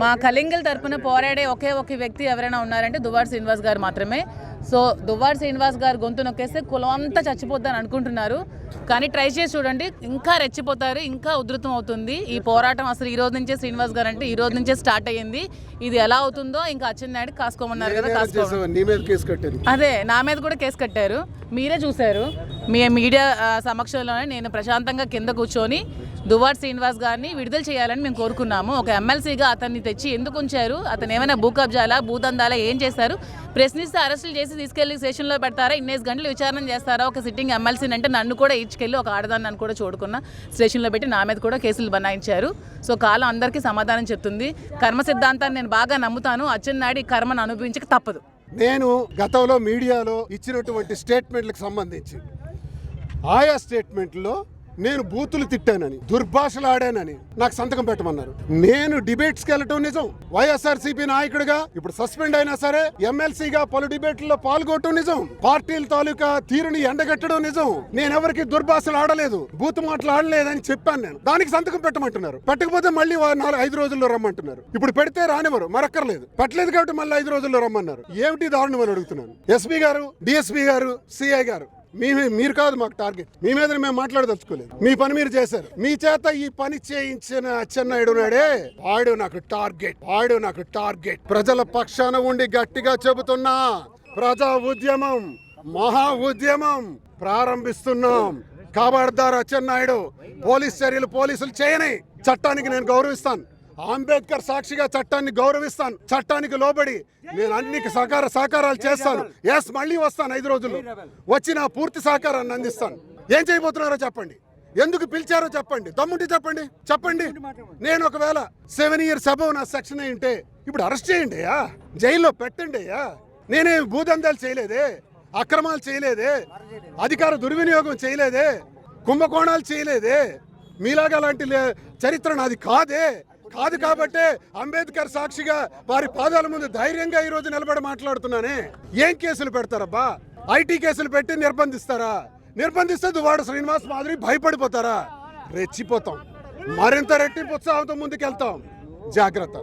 మా కలింగల్ తరపున పోరాడే ఒకే ఒక వ్యక్తి ఎవరైనా ఉన్నారంటే దువ్వాడ శ్రీనివాస్ గారు మాత్రమే. సో దువ్వాడ శ్రీనివాస్ గారు గొంతు నొక్కేస్తే కులం అంతా చచ్చిపోద్దని అనుకుంటున్నారు, కానీ ట్రై చేసి చూడండి, ఇంకా రెచ్చిపోతారు, ఇంకా ఉధృతం అవుతుంది ఈ పోరాటం. అసలు ఈ రోజు నుంచే శ్రీనివాస్ గారు అంటే ఈ రోజు నుంచే స్టార్ట్ అయ్యింది. ఇది ఎలా అవుతుందో ఇంకా అచ్చెన్నాయుడు కాసుకోమన్నారు కదా, అదే నా మీద కూడా కేసు కట్టారు, మీరే చూశారు. మీ మీడియా సమక్షంలోనే నేను ప్రశాంతంగా కింద కూర్చొని దువ్వాడ శ్రీనివాస్ గారిని విడుదల చేయాలని మేము కోరుకున్నాము. ఒక ఎమ్మెల్సీగా అతన్ని తెచ్చి ఎందుకు ఉంచారు, అతను ఏమైనా భూ కబ్జాలా భూదందాలా ఏం చేశారు, ప్రశ్నిస్తే అరెస్టులు చేసి తీసుకెళ్లి స్టేషన్లో పెడతారా, 2 గంటలు విచారణ చేస్తారా ఒక సిట్టింగ్ ఎమ్మెల్సీని అంటే నన్ను కూడా ఈడ్చుకెళ్ళి ఒక ఆడదాన్ని నన్ను కూడా చూడుకున్న స్టేషన్లో పెట్టి నా మీద కూడా కేసులు బనాయించారు. సో కాలం అందరికీ సమాధానం చెప్తుంది. కర్మ సిద్ధాంతాన్ని నేను బాగా నమ్ముతాను. అచ్చెన్నాయుడు ఈ కర్మను అనుభవించక తప్పదు. నేను గతంలో మీడియాలో ఇచ్చినటువంటి స్టేట్మెంట్లకు సంబంధించి ఆయా స్టేట్మెంట్లో నేను బూతులు తిట్టానని, దుర్భాషలాడానని నాకు సంతకం పెట్టమన్నారు. నేను డిబేట్స్కి వెళ్ళటం నిజం, వైఎస్ఆర్సీపీ నాయకుడిగా ఇప్పుడు సస్పెండ్ అయినా సరే ఎమ్మెల్సీగా పలు డిబేట్లలో పాల్గొనటం నిజం, పార్టీల తాలూకా తీరుని ఎండగట్టడం నిజం. నేను ఎవరికి దుర్భాషలు ఆడలేదు, బూతు మాటలు ఆడలేదని చెప్పాను. నేను దానికి సంతకం పెట్టమంటున్నారు. పెట్టకపోతే మళ్ళీ 5 రోజుల్లో రమ్మంటున్నారు. ఇప్పుడు పెడితే రానివ్వరు, మరక్కర్లేదు. పెట్టలేదు కాబట్టి మళ్ళీ 5 రోజుల్లో రమ్మన్నారు. ఏమిటి దారుణం అని అడుగుతున్నాను. ఎస్పీ గారు, డిఎస్పీ గారు, సిఐ గారు, మీరు కాదు మాకు టార్గెట్. మీ మీద మేము మాట్లాడదలుచుకోలేదు. మీ పని మీరు చేశారు. మీ చేత ఈ పని చేయించిన అచ్చెన్నాయుడు నాడే వాడు నాకు టార్గెట్. ప్రజల పక్షాన ఉండి గట్టిగా చెబుతున్నా, ప్రజా ఉద్యమం, మహా ఉద్యమం ప్రారంభిస్తున్నాం. కాబర్దార్ అచ్చెన్నాయుడు, పోలీస్ చర్యలు పోలీసులు చేయని, చట్టానికి నేను గౌరవిస్తాను. అంబేద్కర్ సాక్షిగా చట్టాన్ని గౌరవిస్తాను. చట్టానికి లోబడి నేను అన్ని సహకారాలు చేస్తాను. ఎస్, మళ్ళీ వస్తాను 5 రోజుల్లో. వచ్చి నా పూర్తి సహకారాన్ని అందిస్తాను. ఏం చేయబోతున్నారో చెప్పండి, ఎందుకు పిలిచారో చెప్పండి, దమ్ముంటే చెప్పండి. నేను ఒకవేళ 7 years అబౌవ్ నా సెక్షన్ అయింటే ఇప్పుడు అరెస్ట్ చేయండి అయ్యా, జైల్లో పెట్టండి అయ్యా. నేనే భూదందాలు చేయలేదే, అక్రమాలు చేయలేదే, అధికార దుర్వినియోగం చేయలేదే, కుంభకోణాలు చేయలేదే, మీలాగా లాంటి చరిత్ర నాది కాదు కాబట్టే అంబేద్కర్ సాక్షిగా వారి పాదాల ముందు ధైర్యంగా ఈ రోజు నిలబడి మాట్లాడుతున్నానే. ఏం కేసులు పెడతారబ్బా? ఐటీ కేసులు పెట్టి నిర్బంధిస్తే దువ్వాడ శ్రీనివాస్ మాదిరి భయపడిపోతారా? రెచ్చిపోతాం, మరింత రెట్టింపు ఉత్సాహంతో ముందుకెళ్తాం. జాగ్రత్త.